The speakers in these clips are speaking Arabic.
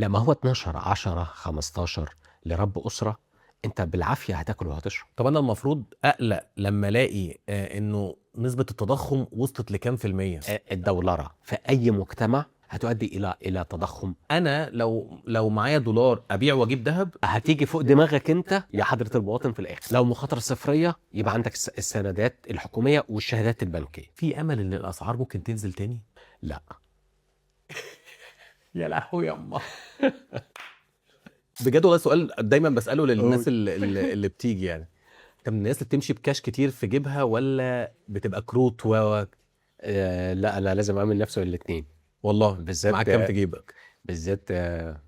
لا، ما هو 12 10 15 لرب اسره، انت بالعافيه هتاكل وهتشرب. طب انا المفروض اقلق لما الاقي انه نسبة التضخم وصلت لكام في المية؟ الدولره في اي مجتمع هتؤدي الى تضخم. انا لو معايا دولار ابيع واجيب ذهب. هتيجي فوق دماغك انت يا حضره المواطن في الاخر. لو مخاطره صفريه يبقى عندك السندات الحكوميه والشهادات البنكيه. في امل ان الاسعار ممكن تنزل تاني؟ لا. يا لهوي يا اما. بجد والله سؤال دايما بساله للناس اللي بتيجي يعني. طب الناس اللي بتمشي بكاش كتير في جيبها ولا بتبقى كروت لا لا، لازم اعمل نفسه الاثنين. والله بالذات معاك كام في جيبك بالذات 3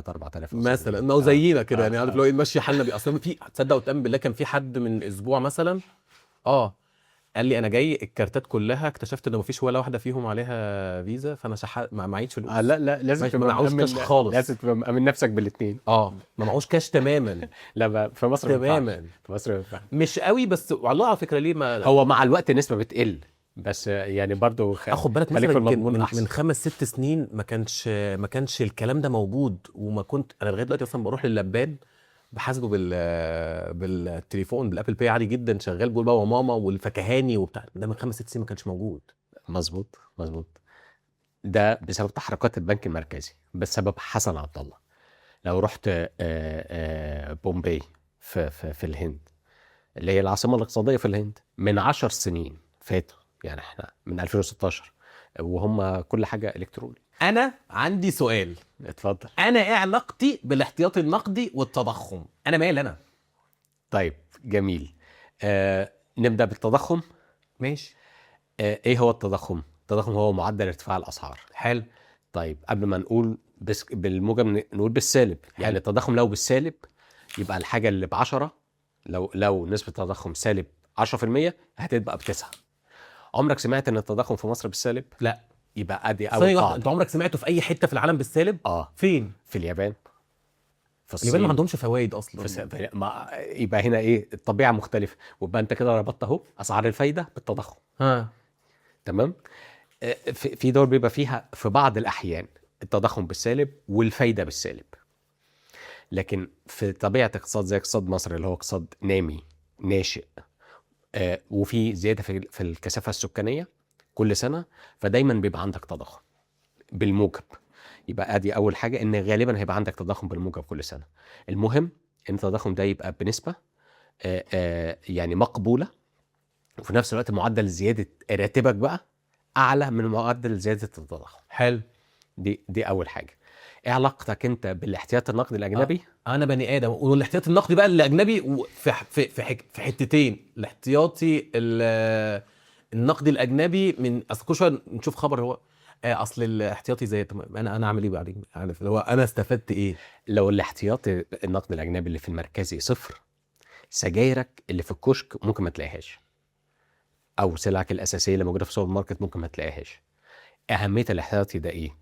4000 مثلا؟ ما هو زينا كده يعني، عارف لو ايه نمشي حالنا بيه. اصلا في تصدق وتامن بالله كان في حد من اسبوع مثلا قال لي انا جاي الكارتات كلها اكتشفت ان مفيش ولا واحده فيهم عليها فيزا، فانا ما معيش فلوس. لا لا، لازم ما تبقى معهوش كاش خالص. لازم تبقى مأمن نفسك بالاثنين. ما معهوش كاش تماما. لا، في مصر تماما في مصر ما ينفعش. مش قوي، بس والله على فكره ليه ما هو مع الوقت النسبه بتقل، بس يعني برضو اخد بالك خليك مثلا في المضمون احسن. من 5-6 سنين ما كانش الكلام ده موجود، وما كنت انا لغايه دلوقتي اصلا بروح لللبان بحاسبه بالتليفون بالابل باي عادي جدا، شغال بقول بابا وماما والفكهاني وبتاع ده. من 5-6 سنين ما كانش موجود. مظبوط. ده بسبب تحركات البنك المركزي، بسبب حسن عبد الله. لو رحت بومباي في الهند، اللي هي العاصمة الاقتصادية في الهند، من 10 سنين فاتوا، يعني احنا من 2016 وهم كل حاجة إلكتروني. انا عندي سؤال. اتفضل. انا ايه علاقتي بالاحتياطي النقدي والتضخم؟ انا مالي انا؟ طيب جميل. نبدأ بالتضخم. ماشي. ايه هو التضخم؟ التضخم هو معدل ارتفاع الأسعار. حلو. طيب قبل ما نقول بالموجب نقول بالسالب. يعني التضخم لو بالسالب يبقى الحاجة اللي ب10، لو نسبة التضخم سالب 10% هتبقى ب9. عمرك سمعت ان التضخم في مصر بالسالب؟ لا. يبقى ادي اول قاعدة. انت عمرك سمعته في اي حته في العالم بالسالب؟ فين؟ في اليابان، في الصين. اليابان ما عندهمش فوائد اصلا. يبقى هنا ايه؟ الطبيعه مختلفه، ويبقى انت كده ربطت اهو اسعار الفايده بالتضخم. تمام. في دول بيبقى فيها في بعض الاحيان التضخم بالسالب والفايده بالسالب، لكن في طبيعه اقتصاد زي اقتصاد مصر اللي هو اقتصاد نامي ناشئ، وفي زياده في الكثافه السكانيه كل سنه، فدايما بيبقى عندك تضخم بالموجب. يبقى ادي اول حاجه، ان غالبا هيبقى عندك تضخم بالموجب كل سنه. المهم ان التضخم ده يبقى بنسبه يعني مقبوله، وفي نفس الوقت معدل زياده راتبك بقى اعلى من معدل زياده التضخم. حلو. دي اول حاجه. ايه علاقتك انت بالاحتياطي النقدي الاجنبي؟ انا بني ادم، والاحتياطي النقدي بقى الاجنبي في حتتين. الاحتياطي النقدي الاجنبي من اصل كل شويه نشوف خبر هو اصل الاحتياطي زي انا اعمل ايه بعدين؟ عارف اللي هو انا استفدت ايه؟ لو الاحتياطي النقدي الاجنبي اللي في المركزي صفر، سجايرك اللي في الكشك ممكن ما تلاقيهاش، او سلعك الاساسيه اللي موجوده في السوبر ماركت ممكن ما تلاقيهاش. اهميه الاحتياطي ده ايه؟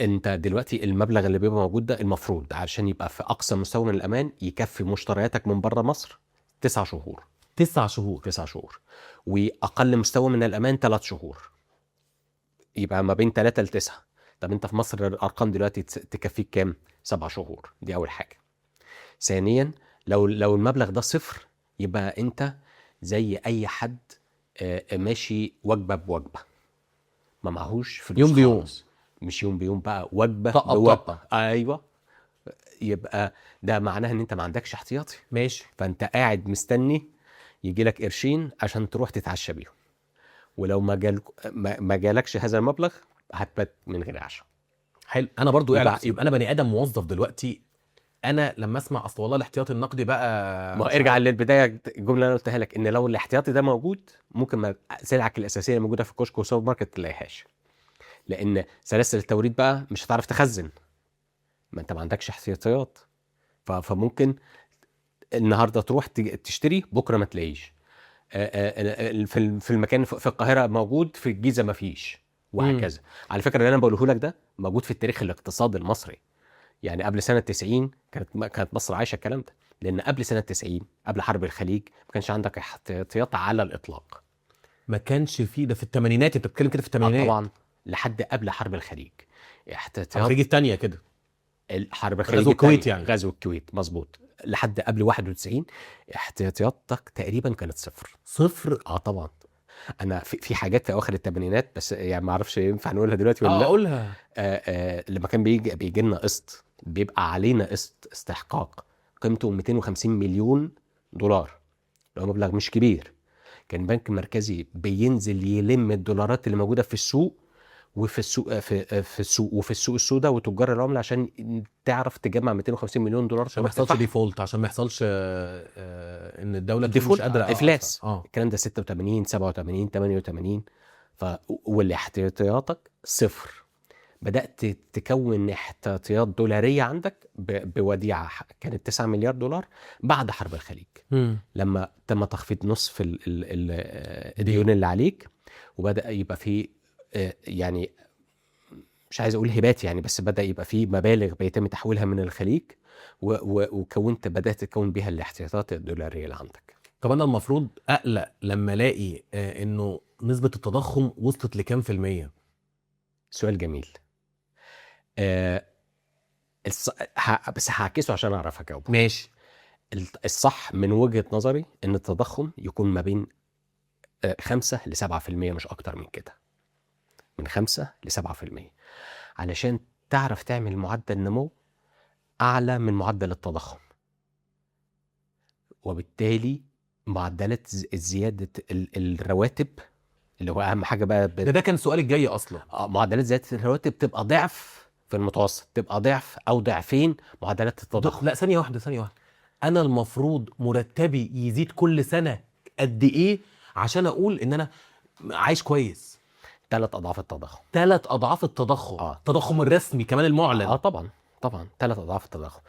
انت دلوقتي المبلغ اللي بيبقى موجود ده المفروض عشان يبقى في اقصى مستوى من الامان يكفي مشترياتك من بره مصر 9 شهور. 9 شهور. 9 شهور. واقل مستوى من الامان 3 شهور، يبقى ما بين 3 ل 9. طب انت في مصر الارقام دلوقتي تكفيك كام؟ 7 شهور. دي اول حاجه. ثانيا، لو المبلغ ده صفر، يبقى انت زي اي حد ماشي وجبه بوجبه، ما معهوش فلوس يوم بيوم خالص. مش يوم بيوم بقى، وجبه طقة بوجبه. بطقة. ايوه. يبقى ده معناه ان انت ما عندكش احتياطي. ماشي. فانت قاعد مستني يجي لك قرشين عشان تروح تتعشى بيهم، ولو ما جالكش هذا المبلغ هتبات من غير عشاء. حلو. انا برضو يبقى انا بني ادم موظف دلوقتي. انا لما اسمع اصل والله الاحتياطي النقدي بقى، ما ارجع للبدايه، الجمله اللي انا قلتها لك، ان لو الاحتياطي ده موجود ممكن ما سلعك الاساسيه اللي موجوده في الكشك والسوبر ماركت تلاقيهاش، لان سلاسل التوريد بقى مش هتعرف تخزن، ما انت ما عندكش احتياطيات. فممكن النهارده تروح تشتري، بكره ما تلاقيش. في المكان في القاهره موجود، في الجيزه ما فيش، وهكذا. على فكره اللي انا بقوله لك ده موجود في التاريخ الاقتصادي المصري. يعني قبل سنه 90 كانت مصر عايشه الكلام ده، لان قبل سنه 90 قبل حرب الخليج ما كانش عندك احتياطات على الاطلاق. ما كانش فيه ده في الثمانينات. انت بتتكلم كده في الثمانينات؟ طبعا لحد قبل حرب الخليج. احتياطات الخليج الثانيه كده، الحرب الخليج غزو الكويت التاني، يعني. غزو الكويت مظبوط، لحد قبل 91 احتياطاتك تقريبا كانت صفر. صفر. طبعا. انا في حاجات في اواخر الثمانينات، بس يعني ما اعرفش ينفع نقولها دلوقتي ولا لا. اقولها. لما كان بيجي لنا قسط، بيبقى علينا قسط استحقاق قيمته 250 مليون دولار، لو مبلغ مش كبير. كان البنك المركزي بينزل يلم الدولارات اللي موجوده في السوق، وفي السوق في السوق وفي السوق السوداء وتجار العمله، عشان تعرف تجمع 250 مليون دولار عشان ما يحصلش ديفولت، عشان ما يحصلش ان الدوله تكون مش قادره افلاس. اه الكلام ده 86 87 88. والاحتياطاتك صفر. بدأت تكون احتياطيات دولارية عندك بوديعة كانت 9 مليار دولار بعد حرب الخليج، لما تم تخفيض نصف الديون اللي عليك، وبدأ يبقى فيه يعني مش عايز اقول هبات يعني، بس بدأ يبقى فيه مبالغ بيتم تحويلها من الخليج، بدأت تكون بيها الاحتياطات الدولارية اللي عندك. طب انا المفروض اقلق لما الاقي انه نسبة التضخم وصلت لكام في المية؟ سؤال جميل. بس هعكسه عشان اعرف اجاوبه. ماشي. الصح من وجهة نظري ان التضخم يكون ما بين 5 ل 7%، مش اكتر من كده، من 5 ل 7%، علشان تعرف تعمل معدل نمو اعلى من معدل التضخم، وبالتالي معدلات زيادة الرواتب اللي هو اهم حاجة بقى ده كان سؤالي الجاي اصلا. معدلات زيادة الرواتب تبقى ضعف في المتوسط، تبقى ضعف او ضعفين معدلات التضخم. لا ثانية واحدة، انا المفروض مرتبي يزيد كل سنة قد ايه عشان اقول ان انا عايش كويس؟ 3 اضعاف التضخم. 3 اضعاف التضخم. التضخم الرسمي كمان المعلن. طبعا 3 اضعاف التضخم.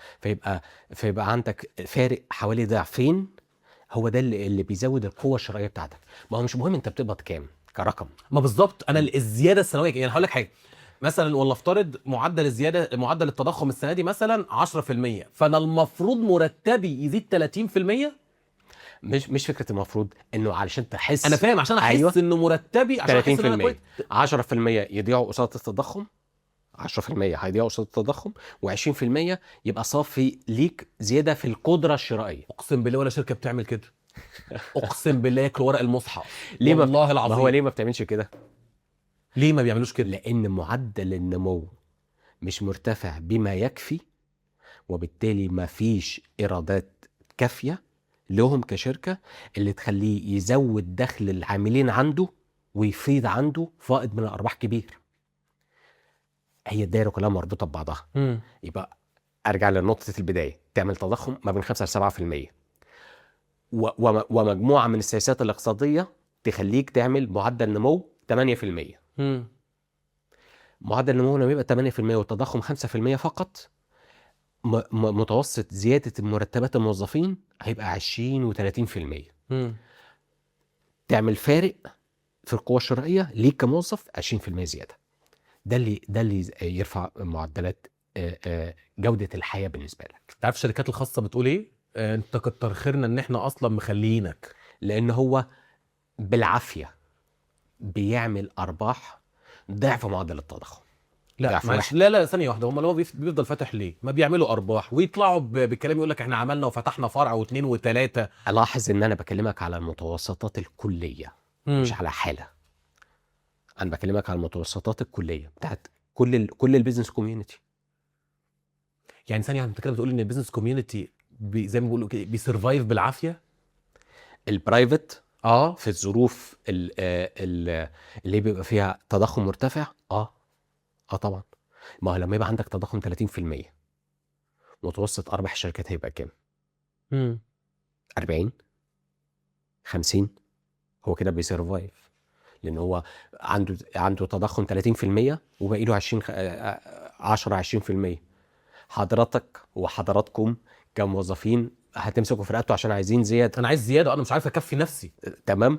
فيبقى عندك فارق حوالي ضعفين. هو ده اللي بيزود القوة الشرائية بتاعتك. ما هو مش مهم انت بتقبض كام كرقم. ما بالظبط، انا الزيادة السنوية يعني هقول لك حاجة، مثلا والله افترض معدل معدل التضخم السنه دي مثلا 10%، فانا المفروض مرتبي يزيد 30%. مش فكره المفروض، انه علشان تحس. انا فاهم، عشان احس انه مرتبي، عشان احس ان انا كويس. 10% يضيعوا قصاد التضخم، 10% هيضيعوا قصاد التضخم، و20% يبقى صافي ليك زياده في القدره الشرائيه. اقسم بالله ولا شركه بتعمل كده. اقسم بالله ياكلوا ورق المصحف. ليه والله العظيم. ما هو ليه ما بتعملش كده؟ ليه ما بيعملوش كده؟ لان معدل النمو مش مرتفع بما يكفي، وبالتالي ما فيش ايرادات كافيه لهم كشركه اللي تخليه يزود دخل العاملين عنده ويفيض عنده فائض من الارباح كبير. هي الدايره كلها مربوطه ببعضها. يبقى ارجع لنقطه البدايه، تعمل تضخم ما بين 5 ل 7%، ومجموعه من السياسات الاقتصاديه تخليك تعمل معدل نمو 8%. معدل النمو لما يبقى 8% والتضخم 5% فقط، متوسط زيادة مرتبات الموظفين هيبقى 20 و30%. تعمل فارق في القوة الشرائية ليك كموظف 20% زيادة. ده اللي يرفع معدلات جودة الحياة بالنسبة لك. تعرف الشركات الخاصة بتقول ايه؟ انت كتر خيرنا ان احنا اصلا مخليينك، لان هو بالعافية بيعمل ارباح ضعف معدل التضخم. لا لا ثانيه واحده، هم اللي هو بيفضل فاتح ليه؟ ما بيعملوا ارباح ويطلعوا بكلام يقول لك احنا عملنا وفتحنا فرع واثنين وثلاثه. الاحظ ان انا بكلمك على المتوسطات الكليه، مش على حاله. انا بكلمك على المتوسطات الكليه بتاعت كل البيزنس كوميونتي. يعني ثانيه انت كده بتقول ان البيزنس كوميونتي زي ما بيقولوا كده بيسرفايف بالعافيه. البرايفت في الظروف اللي بيبقى فيها تضخم مرتفع طبعا. ما هو لما يبقى عندك تضخم 30%، متوسط ارباح الشركات هيبقى كام؟ 40 50. هو كده بيسرفايف، لان هو عنده تضخم 30% وباقي له 10 20%. حضرتك وحضراتكم كموظفين هتمسكوا في رقبته عشان عايزين زياده. انا عايز زياده، انا مش عارف اكفي نفسي. تمام.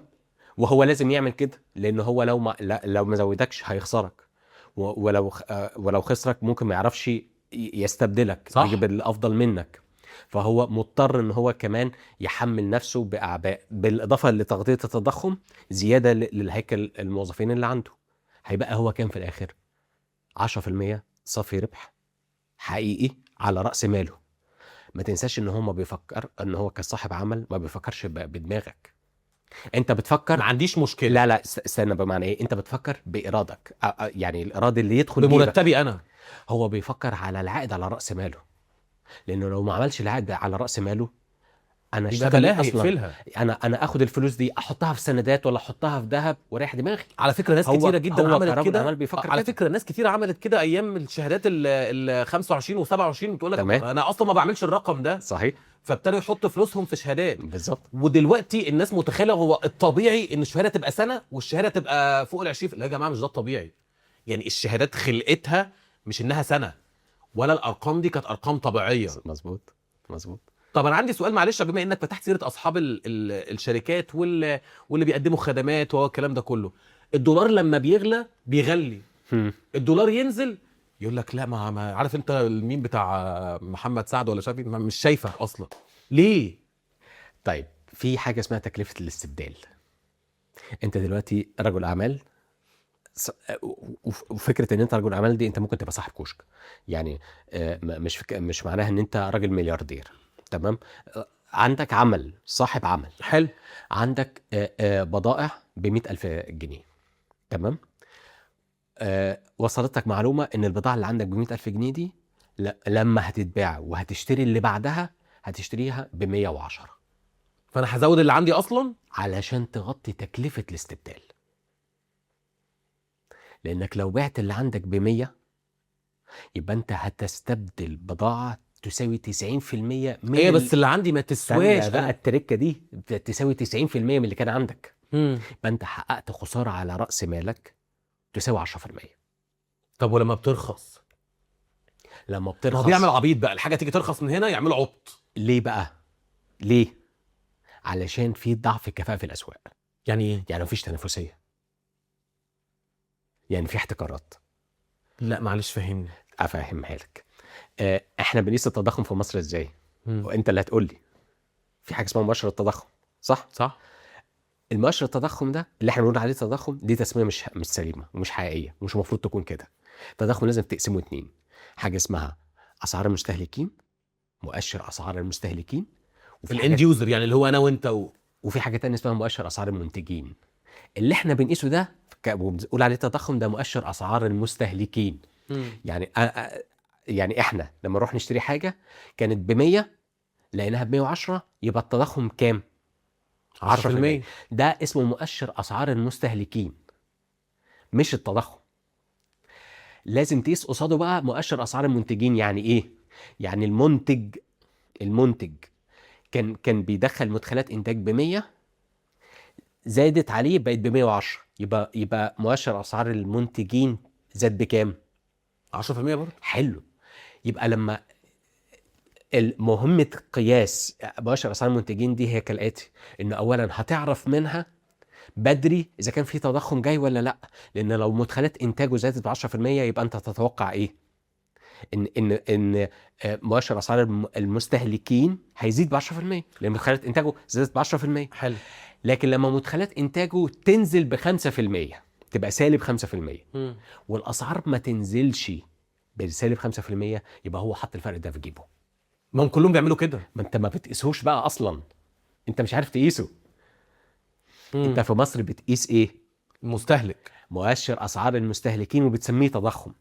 وهو لازم يعمل كده، لان هو لو ما زودكش هيخسرك، ولو خسرك ممكن ما يعرفش يستبدلك، يجيب الافضل منك. فهو مضطر ان هو كمان يحمل نفسه باعباء، بالاضافه لتغطيه التضخم، زياده للهيكل الموظفين اللي عنده. هيبقى هو كام في الاخر؟ 10% صافي ربح حقيقي على راس ماله. ما تنساش ان هو ما بيفكر، ان هو كصاحب عمل ما بيفكرش بدماغك. انت بتفكر ما عنديش مشكله. لا لا استنى، بمعنى ايه؟ انت بتفكر بارادك، يعني الاراد اللي يدخل جيبك. بمرتبي انا. هو بيفكر على العائد على راس ماله، لانه لو ما عملش العائد على راس ماله، انا يبقى اشتغل بلاها اصلا. يقفلها. انا اخد الفلوس دي احطها في سندات ولا احطها في ذهب ورايح دماغي. على فكره ناس كتيره جدا عملت كرجل كده. اعمال بيفكر على كده. فكره ناس كتيره عملت كده ايام الشهادات ال 25 و27، بتقول لك تمام. انا اصلا ما بعملش الرقم ده، صحيح. فابتدوا يحطوا فلوسهم في شهادات. بالظبط. ودلوقتي الناس متخيله هو الطبيعي ان الشهاده تبقى سنه والشهاده تبقى فوق ال 20. لا يا جماعه، مش ده الطبيعي. يعني الشهادات خلقتها مش انها سنه، ولا الارقام دي كانت ارقام طبيعيه. مظبوط مظبوط. طب انا عندي سؤال معلش، بما انك فتحت سيره اصحاب الشركات واللي بيقدموا خدمات والكلام ده كله. الدولار لما بيغلي، الدولار ينزل يقول لك لا، ما عارف انت الميم بتاع محمد سعد ولا شافي، مش شايفه اصلا ليه. طيب في حاجه اسمها تكلفه الاستبدال. انت دلوقتي رجل اعمال، وفكره ان انت رجل اعمال دي انت ممكن تبقى صاحب كشك، يعني مش معناها ان انت راجل ملياردير. تمام. عندك عمل، صاحب عمل حلو. عندك بضائع ب100,000 جنيه. تمام. وصلتك معلومه ان البضاعه اللي عندك ب100,000 جنيه دي لما هتتباع وهتشتري اللي بعدها هتشتريها ب110، فانا هزود اللي عندي اصلا علشان تغطي تكلفه الاستبدال. لانك لو بعت اللي عندك ب100 يبقى انت هتستبدل بضاعه تساوي 90% من هي بس اللي عندي ما تسواش بقى التركه دي تساوي 90% من اللي كان عندك. يبقى انت حققت خساره على راس مالك تساوي 10%. طب ولما بترخص؟ لما ما هو بترخص بيعمل عبيط بقى، الحاجه تيجي ترخص من هنا يعملوا عبط. ليه بقى؟ ليه؟ علشان في ضعف الكفاءه في الاسواق. يعني ايه؟ يعني مفيش تنافسيه، يعني في احتكارات. لا معلش فهمني. افهمها لك. احنا بنقيس التضخم في مصر ازاي؟ وانت اللي هتقول لي. في حاجه اسمها مؤشر التضخم، صح. المؤشر التضخم ده اللي احنا بنقول عليه تضخم، دي تسميه مش سليمه ومش حقيقيه ومش المفروض تكون كده. التضخم لازم تقسمه 2. حاجه اسمها اسعار المستهلكين، مؤشر اسعار المستهلكين، وفي الاند يوزر يعني اللي هو انا وانت وفي حاجه تانية اسمها مؤشر اسعار المنتجين. اللي احنا بنقيسه ده بنقول عليه تضخم، ده مؤشر اسعار المستهلكين. يعني يعني احنا لما نروح نشتري حاجه كانت ب100 لقيناها ب110، يبقى التضخم كام؟ 10%. ده اسمه مؤشر اسعار المستهلكين مش التضخم. لازم تقيس قصاده بقى مؤشر اسعار المنتجين. يعني ايه؟ يعني المنتج كان بيدخل مدخلات انتاج ب100، زادت عليه بقت ب110، يبقى مؤشر اسعار المنتجين زاد بكام؟ 10% برضه. حلو. يبقى لما مهمة قياس مؤشر اسعار المنتجين دي هي كالاتي: ان اولا هتعرف منها بدري اذا كان في تضخم جاي ولا لا. لان لو مدخلات انتاجه زادت ب10% يبقى انت تتوقع ايه؟ ان مؤشر اسعار المستهلكين هيزيد ب10%، لان مدخلات انتاجه زادت ب10%. حلو. لكن لما مدخلات انتاجه تنزل ب5%، تبقى سالب 5%، والاسعار ما تنزلش بسالب 5%، يبقى هو حط الفرق ده في جيبه. ما هم كلهم بيعملوا كده. ما انت ما بتقيسوش بقى اصلا، انت مش عارف تقيسه. انت في مصر بتقيس ايه؟ المستهلك. مؤشر اسعار المستهلكين، وبتسميه تضخم.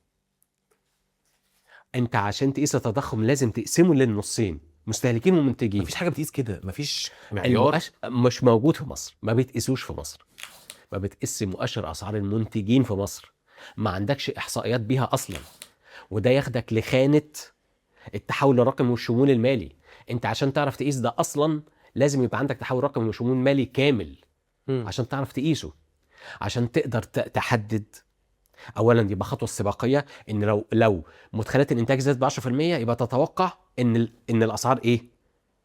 انت عشان تقيس التضخم لازم تقسمه للنصين، مستهلكين ومنتجين. مفيش حاجه بتقيس كده، مفيش معيار. مش موجود في مصر، ما بتقيسوش في مصر. ما بتقيس مؤشر اسعار المنتجين في مصر، ما عندكش احصائيات بيها اصلا. وده ياخدك لخانه التحول الرقمي والشمول المالي. انت عشان تعرف تقيس ده اصلا لازم يبقى عندك تحول رقمي وشمول مالي كامل عشان تعرف تقيسه، عشان تقدر تحدد. اولا يبقى خطوه السباقيه، ان لو مدخلات الانتاج زادت ب10% يبقى تتوقع ان الاسعار ايه؟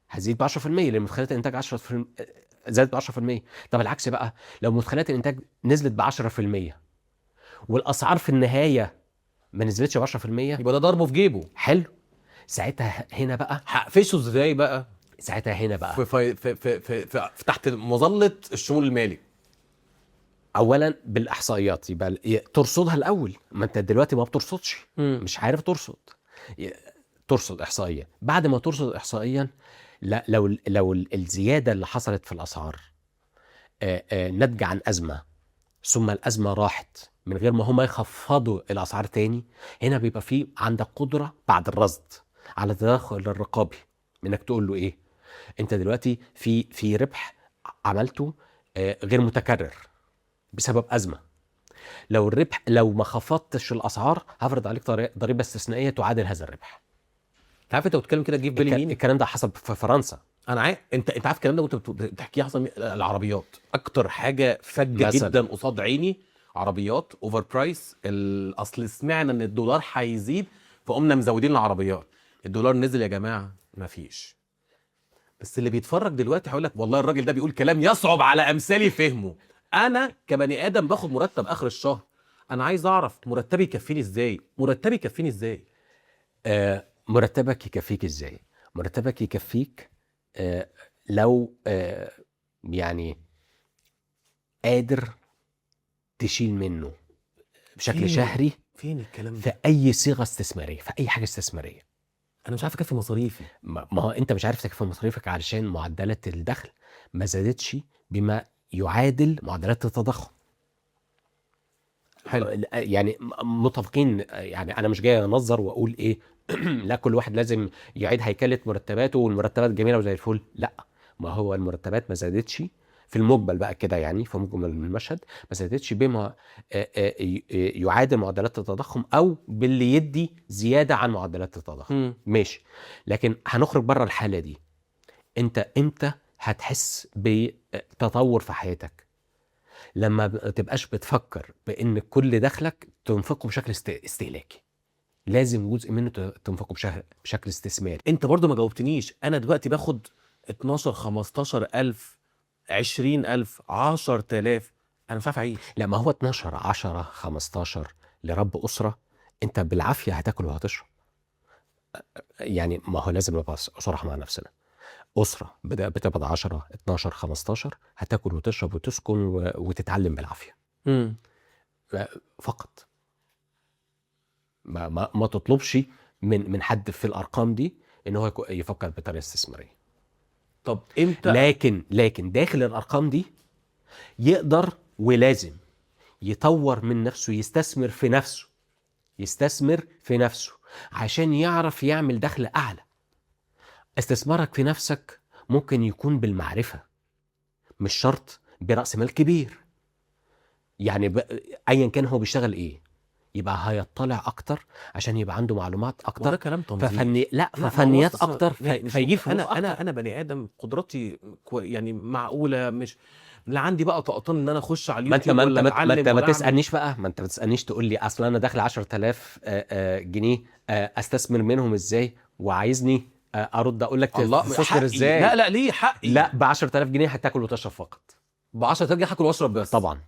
هتزيد ب10%، لان مدخلات الانتاج 10% زادت ب10%. طب العكس بقى، لو مدخلات الانتاج نزلت ب10% والاسعار في النهايه ما نزلتش ب10%، يبقى ده ضربه في جيبه. حلو. ساعتها هنا بقى هقفشه ازاي بقى؟ ساعتها هنا بقى في تحت مظله الشمول المالي. اولا بالاحصائيات، يبقى ترصدها الاول. ما انت دلوقتي ما بترصدش، مش عارف ترصد. ترصد احصائيا. بعد ما ترصد احصائيا، لا، لو الزياده اللي حصلت في الاسعار ناتجه عن ازمه، ثم الازمه راحت من غير ما هم يخفضوا الاسعار تاني، هنا بيبقى في عندك قدره بعد الرصد على التدخل الرقابي، انك تقول له ايه، انت دلوقتي في ربح عملته غير متكرر بسبب ازمه. لو الربح، لو ما خفضتش الاسعار، هفرض عليك ضريبه استثنائيه تعادل هذا الربح. انت عارف انت بتتكلم كده، تجيب بالي مين؟ الكلام ده حصل في فرنسا. انا عارف، انت عارف الكلام ده وانت بتحكيه حصل العربيات اكتر حاجه فجه مثلا. جدا قصاد عيني. عربيات اوفر برايس، اصل سمعنا ان الدولار هيزيد فقمنا مزودين العربيات. الدولار نزل يا جماعه، مفيش. بس اللي بيتفرج دلوقتي هيقول لك والله الراجل ده بيقول كلام يصعب على امثالي فهمه. انا كبني ادم باخد مرتب اخر الشهر، انا عايز اعرف مرتبي يكفيني ازاي، مرتبي يكفيني ازاي. مرتبك يكفيك ازاي؟ مرتبك يكفيك لو يعني قادر تشيل منه بشكل شهري فين الكلام ده؟ في اي صيغه استثماريه، في اي حاجه استثماريه. انا مش عارف اكفي مصاريفي. ما هو انت مش عارف تكفي مصاريفك علشان معدلات الدخل ما زادتش بما يعادل معدلات التضخم. حلو. يعني متفقين. يعني انا مش جاي انظر واقول ايه لا كل واحد لازم يعيد هيكله مرتباته والمرتبات جميله وزي الفل. لا، ما هو المرتبات ما زادتش في المجمل بقى كده، يعني في مجمل المشهد ما زادتش بما يعادل معدلات التضخم او باللي يدي زياده عن معدلات التضخم. ماشي، لكن هنخرج بره الحاله دي. انت امتى هتحس بتطور في حياتك؟ لما ما تبقاش بتفكر بان كل دخلك تنفقه بشكل استهلاكي، لازم جزء منه تنفقه بشكل استثماري. انت برضو ما جاوبتنيش. انا دلوقتي باخد 12 15 الف 20 الف 10,000، انا مش عارف اعيش. لا، ما هو 12 10 15 لرب اسره انت بالعافيه هتاكل وهتشرب. يعني ما هو لازم نبقى صراحه مع نفسنا. اسره بتقبض 10 12 15 هتاكل وتشرب وتسكن وتتعلم بالعافيه فقط. ما تطلبش من حد في الارقام دي ان هو يفكر بطريقه استثماريه. طب امتى؟ لكن داخل الارقام دي يقدر ولازم يطور من نفسه، يستثمر في نفسه عشان يعرف يعمل دخل اعلى. استثمارك في نفسك ممكن يكون بالمعرفه، مش شرط براس مال كبير. يعني ايا كان هو بيشتغل ايه، يبقى هيطلع اكتر عشان يبقى عنده معلومات اكتر. وده كلام تنظيم. ففنيات اكتر فيجيب فلوس انا بني ادم قدراتي يعني معقوله، مش لا عندي بقى طاقتين ان انا اخش على اليوتيوب ولا اتعلم. ما انت ما تسالنيش بقى، ما انت ما تسالنيش تقول لي اصل انا داخل 10,000 جنيه استثمر منهم ازاي، وعايزني ارد اقول لك تستثمر ازاي. لا ليه حقي. لا، ب 10,000 جنيه هتاكل وتشرب فقط. ب 10,000 جنيه هاكل واشرب بس؟ طبعا.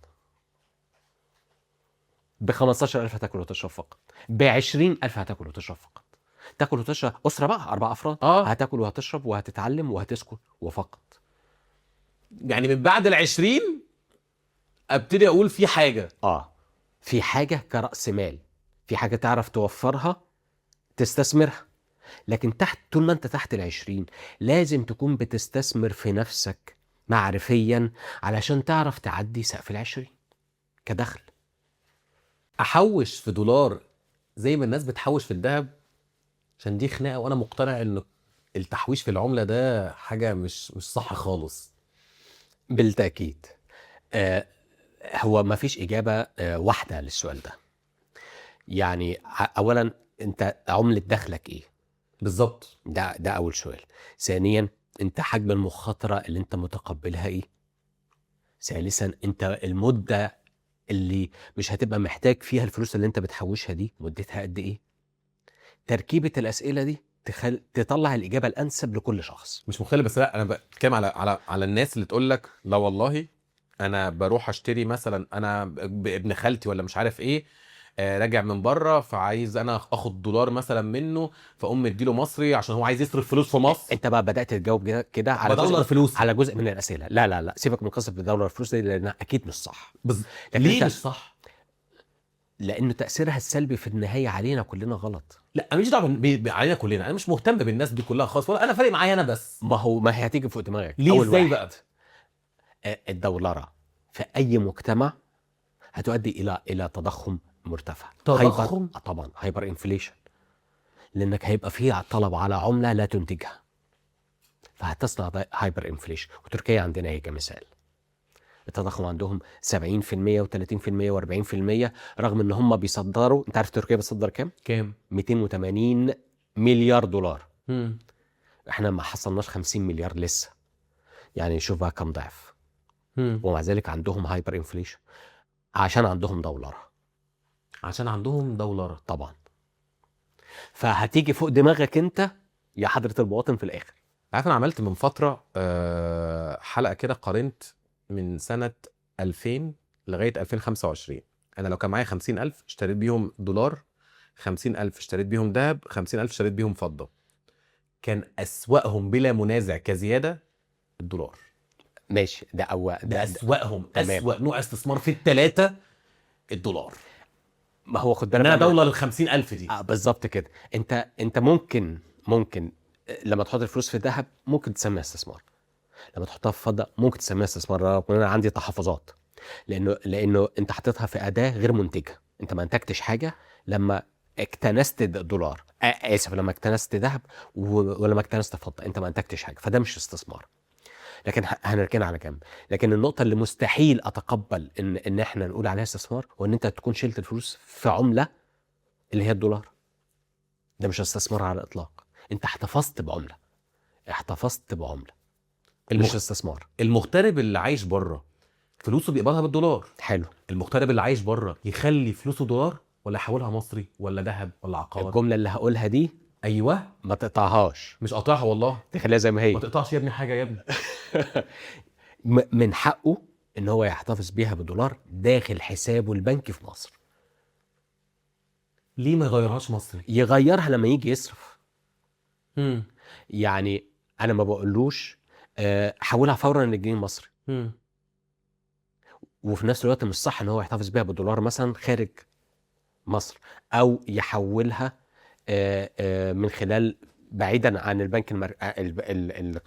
ب 15,000 هتاكل وتشرب فقط. ب 20,000 هتاكل وتشرب فقط. تاكل وتشرب اسره بقى 4 افراد. هتاكل وهتشرب وهتتعلم وهتسكن وفقط. يعني من بعد ال20 ابتدي اقول في حاجه. في حاجه كراس مال، في حاجه تعرف توفرها تستثمرها. لكن طول ما انت تحت ال20 لازم تكون بتستثمر في نفسك معرفيا علشان تعرف تعدي سقف ال20 كدخل. احوش في دولار زي ما الناس بتحوش في الذهب؟ عشان دي خناقه، وانا مقتنع ان التحويش في العمله ده حاجه مش صح خالص. بالتاكيد. هو ما فيش اجابه واحده للسؤال ده. يعني اولا انت عمله دخلك ايه بالظبط؟ ده اول سؤال. ثانيا انت حجم المخاطره اللي انت متقبلها ايه. ثالثا انت المده اللي مش هتبقى محتاج فيها الفلوس اللي انت بتحوشها دي مدتها قد ايه. تركيبه الاسئله دي تطلع الاجابه الانسب لكل شخص. مش مختلف، بس لا انا بتكلم على الناس اللي تقول لك لا والله انا بروح اشتري مثلا، انا ابن خالتي ولا مش عارف ايه راجع من بره، فعايز انا اخد دولار مثلا منه، فاقوم مديله مصري عشان هو عايز يصرف فلوس في مصر. انت بقى بدات تجاوب كده على بدولار فلوسي. على جزء من الاسئله. لا لا لا، سيبك من قصه بدولار الفلوس دي لانها اكيد مش صح. لكن ليه انت مش صح؟ لانه تاثيرها السلبي في النهايه علينا كلنا غلط. لا انا مش دعوه علينا كلنا، انا مش مهتم بالناس دي كلها خالص، ولا انا فارق معايا انا بس. ما هي هتيجي فوق دماغك. ليه اول ازاي واحد بقى؟ الدولاره في اي مجتمع هتؤدي الى تضخم مرتفع. تضخم؟ طبعا هايبر انفليشن، لانك هيبقى فيه طلب على عمله لا تنتجها، فهتصنع هايبر انفليشن. وتركيا عندنا هي كمثال، التضخم عندهم 70% و30% و40%، رغم ان هم بيصدروا. انت عارف تركيا بتصدر كام؟ كام؟ 280 مليار دولار. مم. احنا ما حصلناش 50 مليار لسه، يعني شوف بقى كم ضعف. مم. ومع ذلك عندهم هايبر انفليشن عشان عندهم دولار. عشان عندهم دولار طبعا. فهتيجي فوق دماغك انت يا حضرة المواطن في الاخر. عارف انا عملت من فتره حلقه كده، قارنت من سنه 2000 لغايه 2025. انا لو كان معايا 50,000 اشتريت بيهم دولار، 50,000 اشتريت بيهم ذهب، 50,000 اشتريت بيهم فضه. كان اسوأهم بلا منازع كزياده الدولار. ماشي، ده اسوأهم، تمام. اسوأ نوع استثمار في الثلاثه الدولار. ما هو خد بالك انها دوله لل50,000 دي. بالظبط كده. انت ممكن لما تحط الفلوس في ذهب ممكن تسميها استثمار، لما تحطها في فضه ممكن تسميها استثمار، رغم ان انا عندي تحفظات، لانه انت حاططها في اداه غير منتجه. انت ما انتجتش حاجه لما اكتنست دولار، اسف، لما اكتنست ذهب ولما اكتنست فضه، انت ما انتجتش حاجه، فده مش استثمار. لكن هنركنها على جنب. لكن النقطه اللي مستحيل اتقبل ان احنا نقول عليها استثمار، هو ان انت تكون شلت الفلوس في عمله اللي هي الدولار. ده مش استثمار على الاطلاق، انت احتفظت بعمله، مش استثمار. المغترب اللي عايش بره فلوسه بيقبضها بالدولار. حلو. المغترب اللي عايش بره يخلي فلوسه دولار ولا يحولها مصري ولا ذهب ولا عقار؟ الجمله اللي هقولها دي ايوه، ما تقطعهاش، مش قاطعها والله، تخليها زي ما هي. ما تقطعش يا ابني حاجه يا ابني. من حقه ان هو يحتفظ بيها بالدولار داخل حسابه البنكي في مصر. ليه ما يغيرهاش مصري؟ يغيرها لما يجي يصرف. امم يعني انا ما بقولوش حولها فورا للجنيه المصري، وفي نفس الوقت مش صح ان هو يحتفظ بيها بالدولار مثلا خارج مصر، او يحولها من خلال بعيدا عن البنك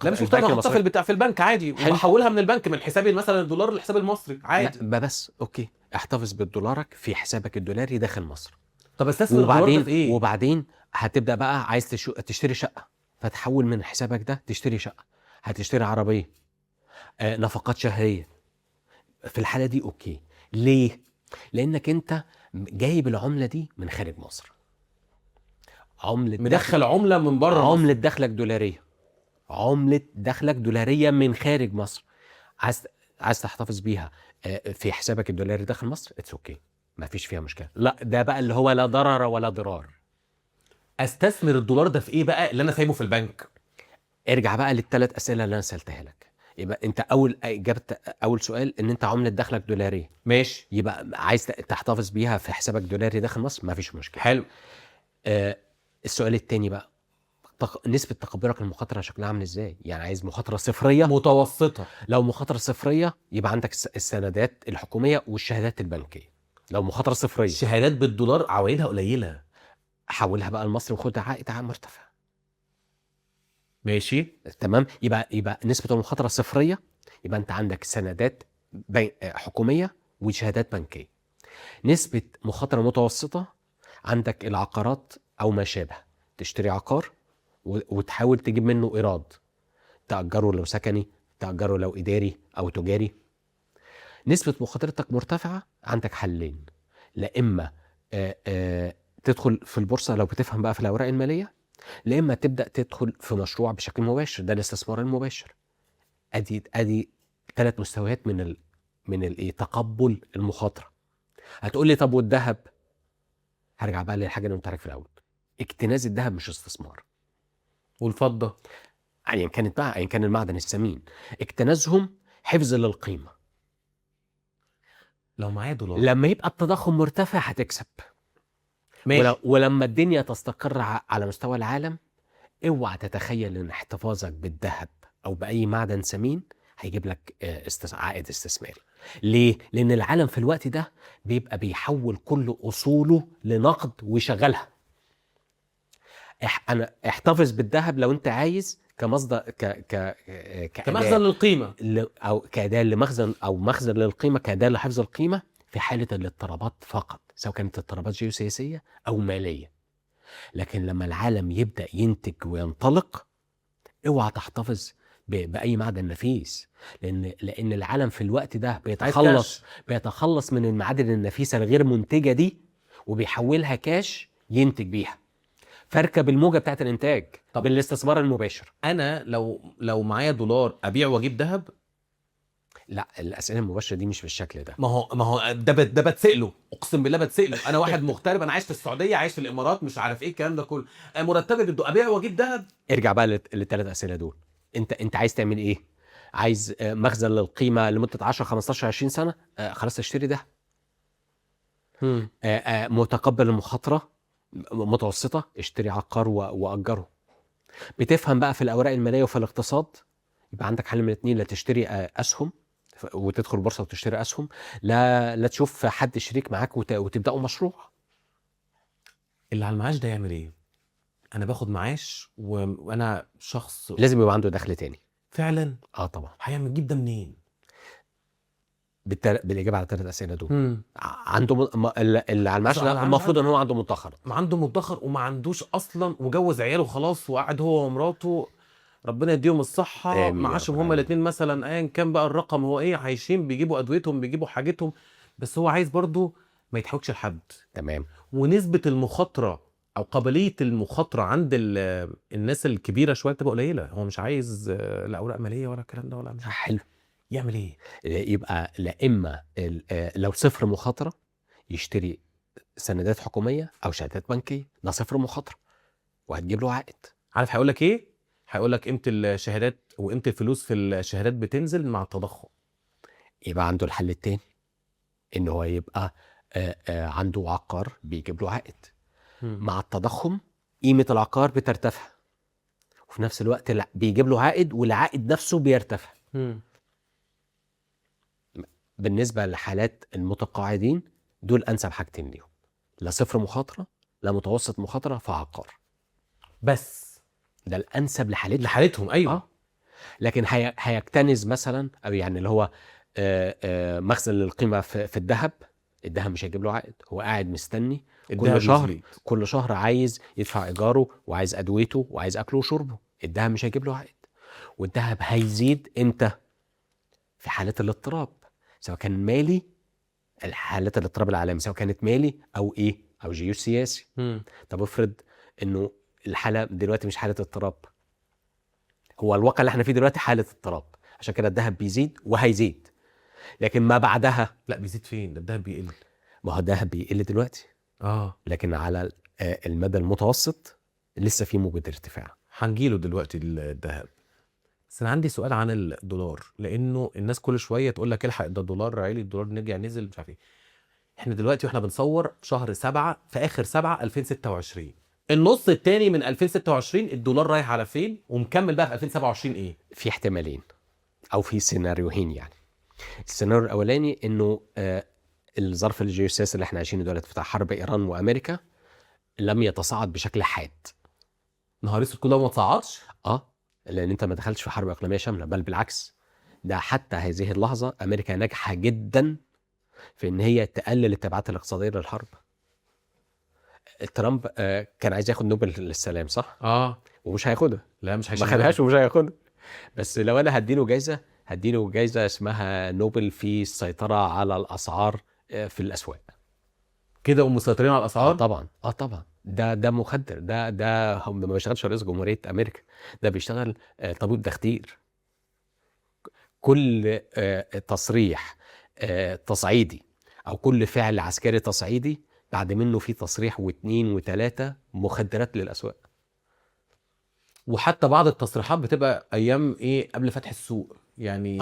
لا مش محتاج احطها في البتاع في البنك عادي، وبحولها من البنك من حسابي مثلا الدولار للحساب المصري عادي. لا بس اوكي، احتفظ بدولارك في حسابك الدولاري داخل مصر. طب استثمر الدولار ده في ايه؟ وبعدين هتبدا بقى عايز تشتري شقه، فتحول من حسابك ده تشتري شقه، هتشتري عربيه، نفقات شهريه. في الحاله دي اوكي. ليه؟ لانك انت جايب العمله دي من خارج مصر، مدخل عمله من بره، عمله دخلك دولاريه، عمله دخلك دولاريه من خارج مصر، عايز تحتفظ بيها في حسابك الدولاري داخل مصر، اتس اوكي، ما فيش فيها مشكله. لا ده بقى اللي هو لا ضرر ولا ضرار. استثمر الدولار ده في ايه بقى اللي انا سايبه في البنك؟ ارجع بقى للثلاث اسئله اللي انا سالتها لك. يبقى انت اول سؤال ان انت عمله دخلك دولاريه، ماشي، يبقى عايز تحتفظ بيها في حسابك دولاري داخل مصر، ما فيش مشكله. حلو. السؤال الثاني بقى، نسبه تقبلك للمخاطره شكلها عامل ازاي؟ يعني عايز مخاطره صفريه متوسطه؟ لو مخاطره صفريه يبقى عندك السندات الحكوميه والشهادات البنكيه. لو مخاطره صفريه، الشهادات بالدولار عوائدها قليله، حولها بقى لمصر وخد عائد مرتفع. ماشي تمام. يبقى نسبه المخاطره صفريه، يبقى انت عندك سندات حكوميه وشهادات بنكيه. نسبه مخاطره متوسطه، عندك العقارات او ما شابه، تشتري عقار وتحاول تجيب منه ايراد، تأجره لو سكني، تأجره لو إداري أو تجاري. نسبة مخاطرتك مرتفعة، عندك حلين، لا إما تدخل في البورصة لو بتفهم بقى في الأوراق المالية، لا إما تبدأ تدخل في مشروع بشكل مباشر، ده الاستثمار المباشر. أدي 3 مستويات من تقبل المخاطرة. هتقول لي طب والذهب؟ هرجع بقى للحاجة اللي قلت لك في الأول، اكتناز الذهب مش استثمار. والفضة يعني كان المعدن الثمين، اكتنازهم حفظ للقيمة. لو معايا دولار، لما يبقى التضخم مرتفع هتكسب، ماشي. ولما الدنيا تستقر على مستوى العالم، اوعى تتخيل ان احتفاظك بالذهب او باي معدن ثمين هيجيب لك عائد استثماري. ليه؟ لان العالم في الوقت ده بيبقى بيحول كل اصوله لنقد ويشغلها. انا احتفظ بالذهب لو انت عايز كمصدر كمخزن للقيمه، او كأداة لمخزن، او مخزن للقيمه كأداة لحفظ القيمه في حاله الاضطرابات فقط، سواء كانت اضطرابات جيوسياسيه او ماليه. لكن لما العالم يبدأ ينتج وينطلق، اوعى تحتفظ بأي معدن نفيس، لأن العالم في الوقت ده بيتخلص من المعادن النفيسة الغير منتجة دي وبيحولها كاش ينتج بيها. فاركب الموجة بتاعت الانتاج بالاستثمار المباشر. انا لو معايا دولار ابيع واجيب ذهب؟ لا، الاسئله المباشره دي مش بالشكل ده. ما هو ده بتسأله، اقسم بالله بتسأله. انا واحد مغترب، انا عايش في السعوديه، عايش في الامارات، مش عارف ايه الكلام ده كله، مرتبي بده ابيع واجيب ذهب. ارجع بقى للثلاث اسئله دول. انت عايز تعمل ايه؟ عايز مخزن للقيمه لمده 10 15 20 سنه؟ خلاص اشتري ده. متقبل المخاطره متوسطه؟ اشتري عقار واجره. بتفهم بقى في الاوراق الماليه وفي الاقتصاد؟ يبقى عندك حل من الاثنين: لا تشتري اسهم وتدخل البورصه وتشتري اسهم، لا تشوف حد شريك معاك وتبداوا مشروع. اللي على المعاش ده يعمل ايه؟ انا باخد معاش وانا شخص لازم يبقى عنده دخل تاني. فعلا؟ طبعا. هيعمل جيب ده منين؟ بالاجابه على الثلاث اسئله دول. عنده اللي على المعاش المفروض ان هو عنده مدخر. ما عنده مدخر وما عندوش اصلا، وجوز عياله خلاص وقعد هو ومراته، ربنا يديهم الصحه، معاشهم هما الاثنين مثلا ايا كان بقى الرقم هو ايه، عايشين بيجيبوا ادويتهم بيجيبوا حاجتهم، بس هو عايز برضو ما يتحوكش لحد. تمام. ونسبه المخاطره او قابليه المخاطره عند الناس الكبيره شويه تبقى قليله. هو مش عايز لا اوراق ماليه ولا الكلام ده ولا مش حلو. يعمل ايه؟ يبقى لا اما لو صفر مخاطره يشتري سندات حكوميه او شهادات بنكيه، ده صفر مخاطره وهتجيب له عائد. عارف هيقول لك ايه؟ هيقول لك قيمه الشهادات وقيمه الفلوس في الشهادات بتنزل مع التضخم. يبقى عنده الحل التاني، ان هو يبقى عنده عقار بيجيب له عائد. مع التضخم قيمه العقار بترتفع، وفي نفس الوقت بيجيب له عائد والعائد نفسه بيرتفع. بالنسبه لحالات المتقاعدين دول انسب حاجتين ليهم: لا صفر مخاطره، لا متوسط مخاطره، فعقار. بس ده الانسب لحالتهم. ايوه. لكن هيكتنز مثلا، او يعني اللي هو مخزن للقيمه في الذهب مش هيجيب له عائد. هو قاعد مستني كل شهر عايز يدفع ايجاره وعايز ادويته وعايز اكله وشربه. الذهب مش هيجيب له عائد. والذهب هيزيد امتى؟ في حالات الاضطراب، سواء كان مالي، الحالات الاضطراب العالمي سواء كانت مالي او او جيوسياسي. طب افرض انه الحاله دلوقتي مش حاله اضطراب، هو الواقع اللي احنا فيه دلوقتي حاله اضطراب، عشان كده الذهب بيزيد وهيزيد. لكن ما بعدها لا، بيزيد فين؟ ده الذهب بيقل. ما هو الذهب بيقل دلوقتي، لكن على المدى المتوسط لسه في موجة ارتفاع. هنجيله دلوقتي الذهب. بس انا عندي سؤال عن الدولار، لانه الناس كل شويه تقول لك الحق ده الدولار عالي، الدولار نرجع نزل، مش عارف ايه. احنا دلوقتي واحنا بنصور شهر 7 في اخر 7 2026، النص الثاني من 2026 الدولار رايح على فين ومكمل بقى في 2027 ايه؟ في احتمالين او في سيناريوهين. يعني السيناريو الاولاني انه الظرف الجيوسياسي اللي احنا عايشينه دلوقتي بتاع حرب ايران وامريكا لم يتصاعد بشكل حاد. نهار اسود كله ما تصاعدش؟ لان انت ما دخلتش في حرب اقليميه شامله، بل بالعكس، ده حتى هذه اللحظه امريكا ناجحه جدا في ان هي تقلل التبعات الاقتصاديه للحرب. ترامب كان عايز ياخد نوبل للسلام، صح؟ ومش هياخدها. لا، مش ما خدهاش ومش هياخدها. بس لو انا هديله جايزه اسمها نوبل في السيطره على الاسعار في الاسواق. كده ومسيطرين على الاسعار؟ طبعا. ده مخدر. ده هم ما بيشتغلش رئيس جمهوريه امريكا، ده بيشتغل طبيب تخدير. كل تصريح تصعيدي او كل فعل عسكري تصعيدي بعد منه في تصريح واثنين وثلاثه مخدرات للاسواق. وحتى بعض التصريحات بتبقى ايام ايه قبل فتح السوق، يعني